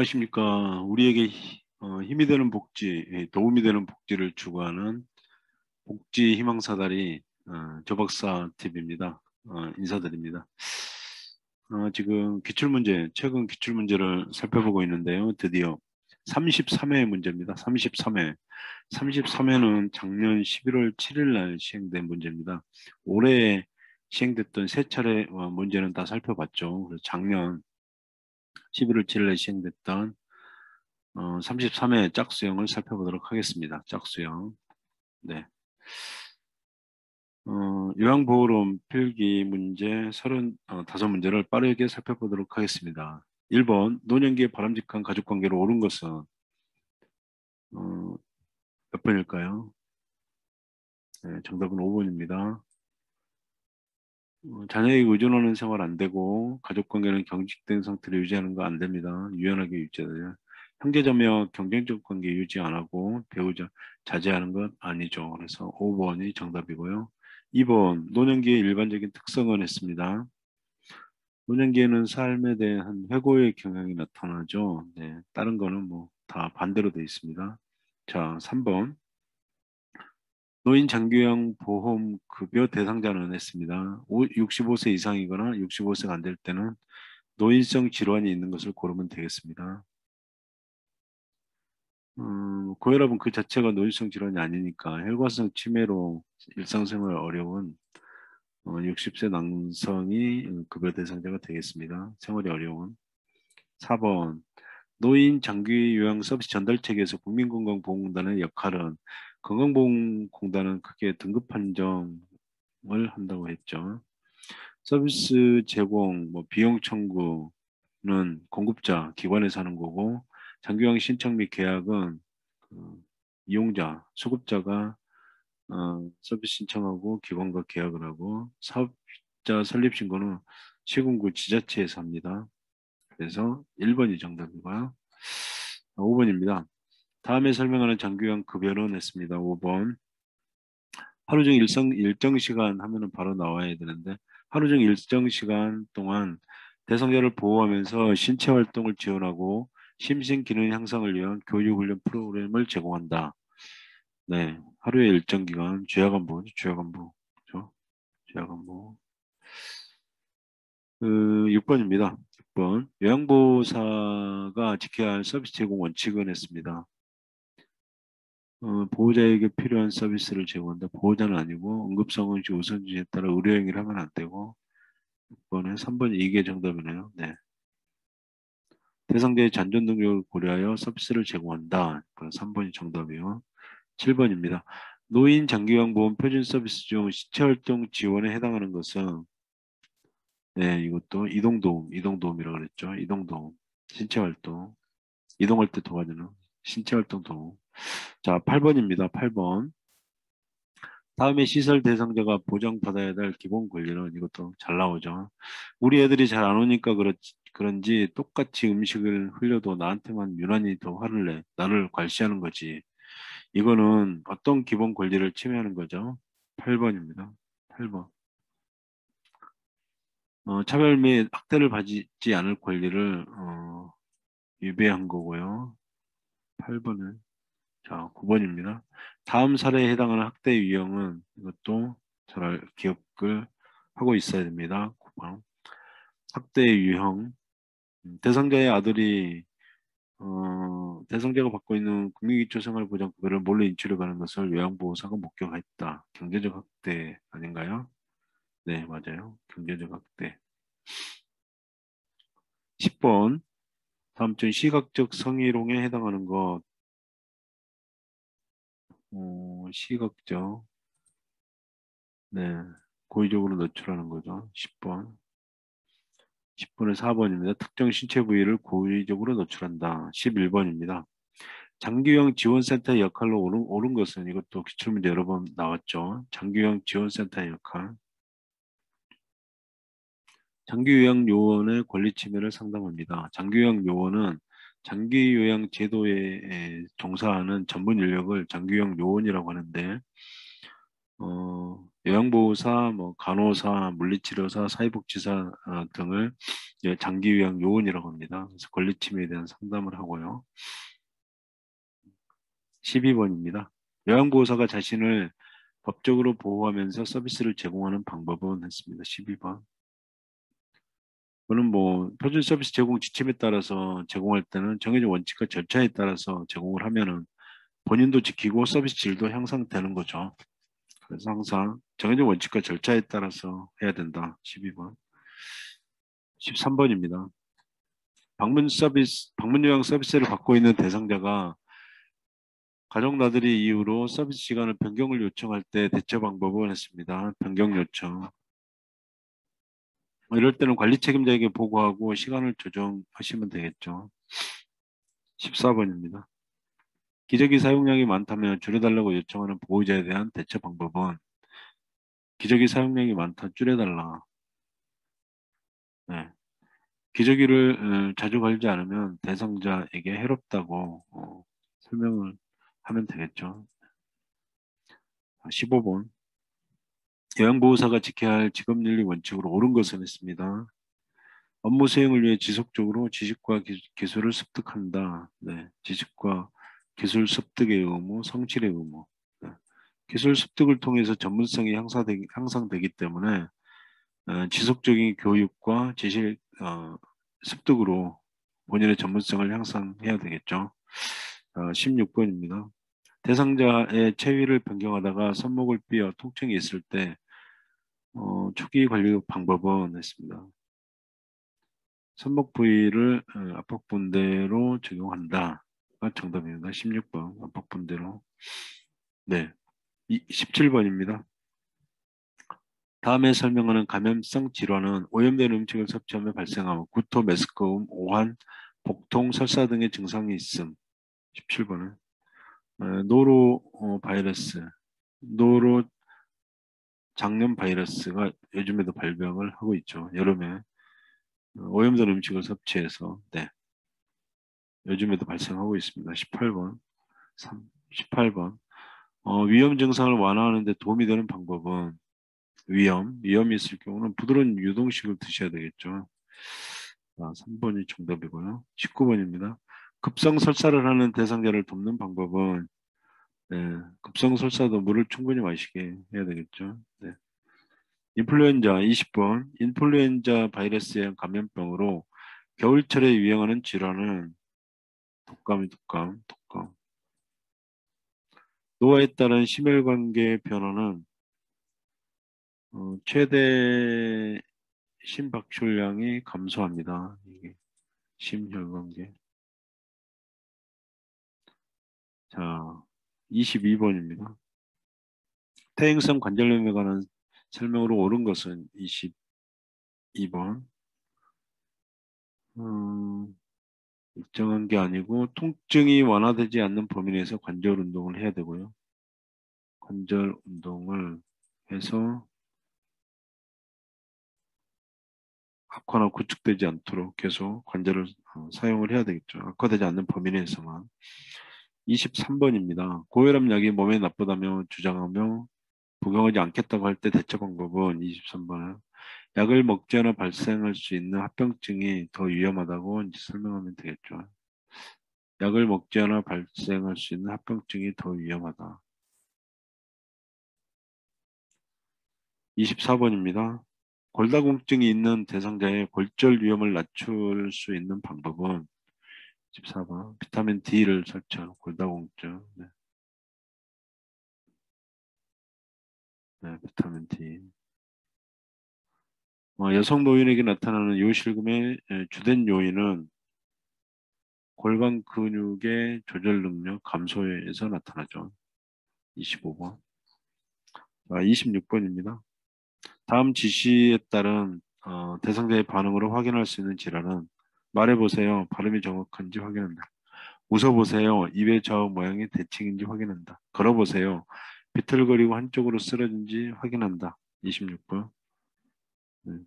안녕하십니까. 우리에게 힘이 되는 복지, 도움이 되는 복지를 추구하는 복지 희망사다리 조박사 TV입니다. 인사드립니다. 지금 기출문제, 최근 기출문제를 살펴보고 있는데요. 드디어 33회 문제입니다. 33회. 33회는 작년 11월 7일 날 시행된 문제입니다. 올해 시행됐던 세 차례 문제는 다 살펴봤죠. 그래서 작년 11월 7일에 시행됐던 33회 짝수형을 살펴보도록 하겠습니다. 짝수형. 네. 요양보호론 필기 문제 35문제를 빠르게 살펴보도록 하겠습니다. 1번, 노년기의 바람직한 가족관계로 옳은 것은 몇 번일까요? 네, 정답은 5번입니다. 자녀에게 의존하는 생활 안 되고 가족관계는 경직된 상태로 유지하는 거 안 됩니다. 유연하게 유지해야 형제자매 경쟁적 관계 유지 안 하고 배우자 자제하는 것 아니죠. 그래서 5번이 정답이고요. 2번 노년기의 일반적인 특성은 했습니다. 노년기에는 삶에 대한 회고의 경향이 나타나죠. 네, 다른 거는 뭐 다 반대로 되어 있습니다. 자, 3번 노인 장기요양 보험 급여 대상자는 했습니다. 65세 이상이거나 65세가 안 될 때는 노인성 질환이 있는 것을 고르면 되겠습니다. 고혈압은 그 자체가 노인성 질환이 아니니까 혈관성 치매로 일상생활 어려운 60세 남성이 급여 대상자가 되겠습니다. 생활이 어려운. 4번 노인 장기 요양 서비스 전달 체계에서 국민건강보험공단의 역할은 건강보험공단은 크게 등급 판정을 한다고 했죠. 서비스 제공, 뭐 비용 청구는 공급자, 기관에서 하는 거고 장기요양 신청 및 계약은 그 이용자, 수급자가 서비스 신청하고 기관과 계약을 하고 사업자 설립신고는 시군구 지자체에서 합니다. 그래서 1번이 정답이고요. 5번입니다. 다음에 설명하는 장기요양 급여는 했습니다. 5번. 하루 종일 일정 시간 하면은 바로 나와야 되는데 하루 종일 일정 시간 동안 대상자를 보호하면서 신체 활동을 지원하고 심신 기능 향상을 위한 교육 훈련 프로그램을 제공한다. 네, 하루의 일정 기간 주야간부, 그렇죠? 주야간부. 6번입니다. 6번. 요양보호사가 지켜야 할 서비스 제공 원칙은 했습니다. 보호자에게 필요한 서비스를 제공한다. 보호자는 아니고 응급상황시 우선순위에 따라 의료행위를 하면 안 되고 6번에 3번이 이게 정답이네요. 네. 대상자의 잔존 능력을 고려하여 서비스를 제공한다. 3번이 정답이요. 7번입니다. 노인 장기요양보험 표준 서비스 중 시체활동 지원에 해당하는 것은 네, 이것도 이동도움이라고 그랬죠. 이동도움, 신체활동, 이동할 때 도와주는 신체활동 도움. 자, 8번입니다. 8번. 다음에 시설 대상자가 보장받아야 될 기본 권리는 이것도 잘 나오죠. 우리 애들이 잘 안 오니까 그런지 똑같이 음식을 흘려도 나한테만 유난히 더 화를 내. 나를 괄시하는 거지. 이거는 어떤 기본 권리를 침해하는 거죠? 8번입니다. 8번. 차별 및 학대를 받지 않을 권리를 위배한 거고요. 8번은 자 9번입니다. 다음 사례에 해당하는 학대 유형은 이것도 잘 기억을 하고 있어야 됩니다. 9번. 학대 유형 대상자의 아들이 대상자가 받고 있는 국민기초생활보장급여를 몰래 인출해 가는 것을 요양보호사가 목격했다. 경제적 학대 아닌가요? 네, 맞아요. 경제적 학대. 10번. 다음 중 시각적 성희롱에 해당하는 것. 시각적. 네. 고의적으로 노출하는 거죠. 10번. 10번에 4번입니다. 특정 신체 부위를 고의적으로 노출한다. 11번입니다. 장기요양 지원센터의 역할로 옳은 것은 이것도 기출문제 여러 번 나왔죠. 장기요양 지원센터의 역할. 장기요양 요원의 권리 침해를 상담합니다. 장기요양 요원은 장기요양 제도에 종사하는 전문 인력을 장기요양 요원이라고 하는데 요양보호사, 뭐 간호사, 물리치료사, 사회복지사 등을 장기 요양 요원이라고 합니다. 그래서 권리침해에 대한 상담을 하고요. 12번입니다. 요양보호사가 자신을 법적으로 보호하면서 서비스를 제공하는 방법은 했습니다. 12번. 그는 뭐 표준 서비스 제공 지침에 따라서 제공할 때는 정해진 원칙과 절차에 따라서 제공을 하면은 본인도 지키고 서비스 질도 향상되는 거죠. 그래서 항상 정해진 원칙과 절차에 따라서 해야 된다. 12번. 13번입니다. 방문 요양 서비스를 받고 있는 대상자가 가족 나들이 이후로 서비스 시간을 변경을 요청할 때 대처 방법을 했습니다. 변경 요청. 이럴 때는 관리 책임자에게 보고하고 시간을 조정하시면 되겠죠. 14번입니다. 기저귀 사용량이 많다면 줄여달라고 요청하는 보호자에 대한 대처 방법은 기저귀 사용량이 많다 줄여달라. 네. 기저귀를 자주 갈지 않으면 대상자에게 해롭다고 설명을 하면 되겠죠. 15번. 요양보호사가 지켜야 할 직업윤리 원칙으로 옳은 것은 했습니다. 업무 수행을 위해 지속적으로 지식과 기술을 습득한다. 네. 지식과 기술 습득의 의무, 성실의 의무. 네. 기술 습득을 통해서 전문성이 향상되기 때문에 지속적인 교육과 지식 습득으로 본인의 전문성을 향상해야 되겠죠. 16번입니다. 대상자의 체위를 변경하다가 손목을 삐어 통증이 있을 때 초기 관리 방법은 했습니다. 손목 부위를 압박분대로 적용한다가 정답입니다. 16번 압박분대로. 네, 17번입니다. 다음에 설명하는 감염성 질환은 오염된 음식을 섭취하며 발생하며 구토, 메스꺼움, 오한, 복통, 설사 등의 증상이 있음. 17번은 노로 바이러스, 노로 장염 바이러스가 요즘에도 발병을 하고 있죠. 여름에 오염된 음식을 섭취해서 네, 요즘에도 발생하고 있습니다. 18번, 18번 위험 증상을 완화하는 데 도움이 되는 방법은 위험이 있을 경우는 부드러운 유동식을 드셔야 되겠죠. 3번이 정답이고요. 19번입니다. 급성설사를 하는 대상자를 돕는 방법은 네, 급성설사도 물을 충분히 마시게 해야 되겠죠. 네. 인플루엔자 20번. 인플루엔자 바이러스의 감염병으로 겨울철에 유행하는 질환은 독감. 노화에 따른 심혈관계 변화는 최대 심박출량이 감소합니다. 이게 심혈관계. 자, 22번입니다. 퇴행성 관절염에 관한 설명으로 옳은 것은 22번. 일정한 게 아니고 통증이 완화되지 않는 범위 내에서 관절 운동을 해야 되고요. 관절 운동을 해서 악화나 구축되지 않도록 계속 관절을 사용을 해야 되겠죠. 악화되지 않는 범위 내에서만. 23번입니다. 고혈압 약이 몸에 나쁘다며 주장하며 복용하지 않겠다고 할 때 대처 방법은 23번은 약을 먹지 않아 발생할 수 있는 합병증이 더 위험하다고 이제 설명하면 되겠죠. 약을 먹지 않아 발생할 수 있는 합병증이 더 위험하다. 24번입니다. 골다공증이 있는 대상자의 골절 위험을 낮출 수 있는 방법은 14번 비타민 D를 섭취하는 골다공증. 네. 네, 비타민 D. 여성 노인에게 나타나는 요실금의 주된 요인은 골반 근육의 조절 능력 감소에서 나타나죠. 25번. 26번입니다. 다음 지시에 따른 대상자의 반응으로 확인할 수 있는 질환은 말해보세요. 발음이 정확한지 확인한다. 웃어보세요. 입의 좌우 모양이 대칭인지 확인한다. 걸어보세요. 비틀거리고 한쪽으로 쓰러진지 확인한다. 26번. 네.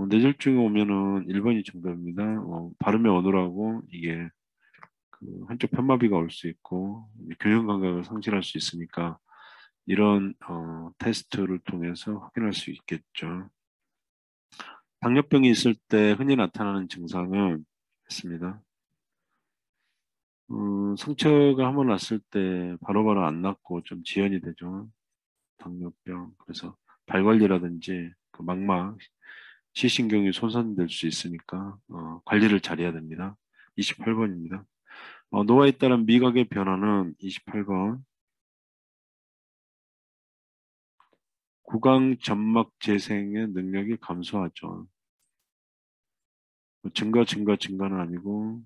뇌졸중이 오면은 1번이 정답입니다. 발음의 어눌하고 이게 그 한쪽 편마비가 올 수 있고 균형 감각을 상실할 수 있으니까 이런 테스트를 통해서 확인할 수 있겠죠. 당뇨병이 있을 때 흔히 나타나는 증상은 있습니다. 상처가 한번 났을 때 바로바로 안 낫고 좀 지연이 되죠. 당뇨병. 그래서 발 관리라든지 그 망막, 시신경이 손상될 수 있으니까 관리를 잘해야 됩니다. 28번입니다. 노화에 따른 미각의 변화는 28번. 구강 점막 재생의 능력이 감소하죠. 증가는 아니고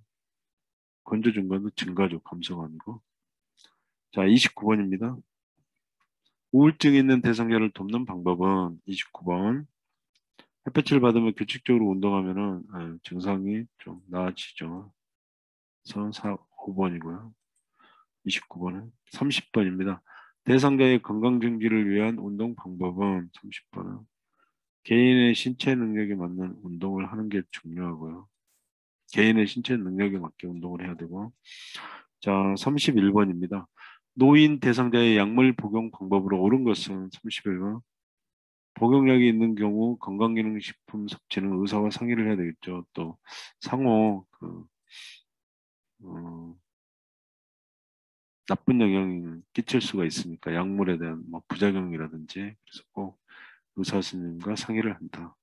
건조 증가도 증가죠. 감소가 아니고. 자, 29번입니다. 우울증이 있는 대상자를 돕는 방법은 29번. 햇볕을 받으면 규칙적으로 운동하면은 증상이 좀 나아지죠. 그래서 5번이고요. 29번은 30번입니다. 대상자의 건강 증진을 위한 운동 방법은 30번은 개인의 신체 능력에 맞는 운동을 하는 게 중요하고요. 개인의 신체 능력에 맞게 운동을 해야 되고. 자, 31번입니다. 노인 대상자의 약물 복용 방법으로 옳은 것은 31번. 복용량이 있는 경우 건강기능식품 섭취는 의사와 상의를 해야 되겠죠. 또 상호 어, 나쁜 영향을 끼칠 수가 있으니까 약물에 대한 뭐 부작용이라든지 그래서 꼭 의사 선생님과 상의를 한다.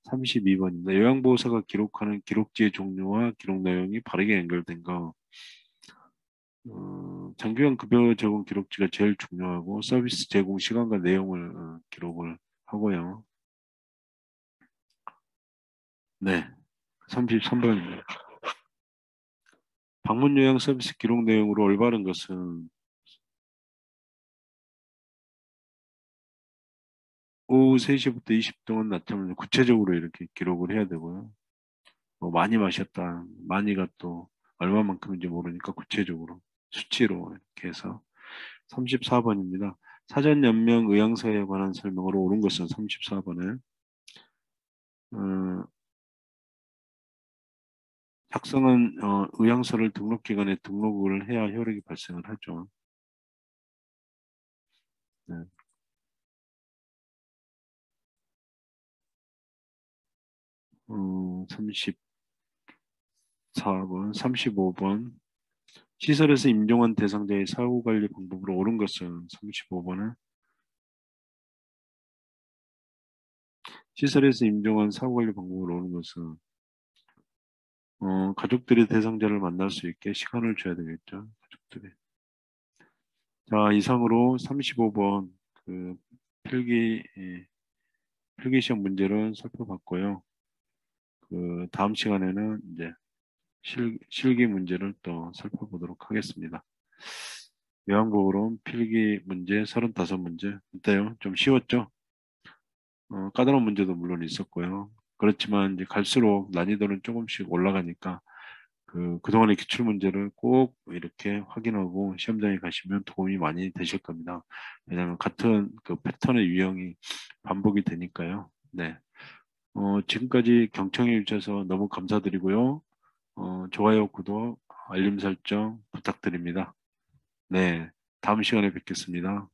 32번입니다. 요양보호사가 기록하는 기록지의 종류와 기록 내용이 바르게 연결된 거. 장기간 급여 제공 기록지가 제일 중요하고 서비스 제공 시간과 내용을 기록을 하고요. 네, 33번입니다. 방문 요양 서비스 기록 내용으로 올바른 것은 오후 3시부터 20분 동안 낮잠을 구체적으로 이렇게 기록을 해야 되고요. 뭐 많이 마셨다. 많이가 또 얼마만큼인지 모르니까 구체적으로 수치로 이렇게 해서 34번입니다. 사전 연명 의향서에 관한 설명으로 옳은 것은 34번에 작성한 의향서를 등록기관에 등록을 해야 효력이 발생을 하죠. 네. 34번, 35번 시설에서 임종한 대상자의 사후관리 방법으로 옳은 것은 35번에 시설에서 임종한 사후관리 방법으로 옳은 것은 가족들이 대상자를 만날 수 있게 시간을 줘야 되겠죠. 가족들이. 자, 이상으로 35번 그 필기 필기 시험 문제를 살펴봤고요. 그 다음 시간에는 이제 실기 문제를 또 살펴보도록 하겠습니다. 요양보호론 필기 문제 35문제 어때요? 좀 쉬웠죠? 까다로운 문제도 물론 있었고요. 그렇지만 이제 갈수록 난이도는 조금씩 올라가니까 그동안의 기출 문제를 꼭 이렇게 확인하고 시험장에 가시면 도움이 많이 되실 겁니다. 왜냐하면 같은 그 패턴의 유형이 반복이 되니까요. 네. 지금까지 경청해 주셔서 너무 감사드리고요. 좋아요, 구독, 알림 설정 부탁드립니다. 네. 다음 시간에 뵙겠습니다.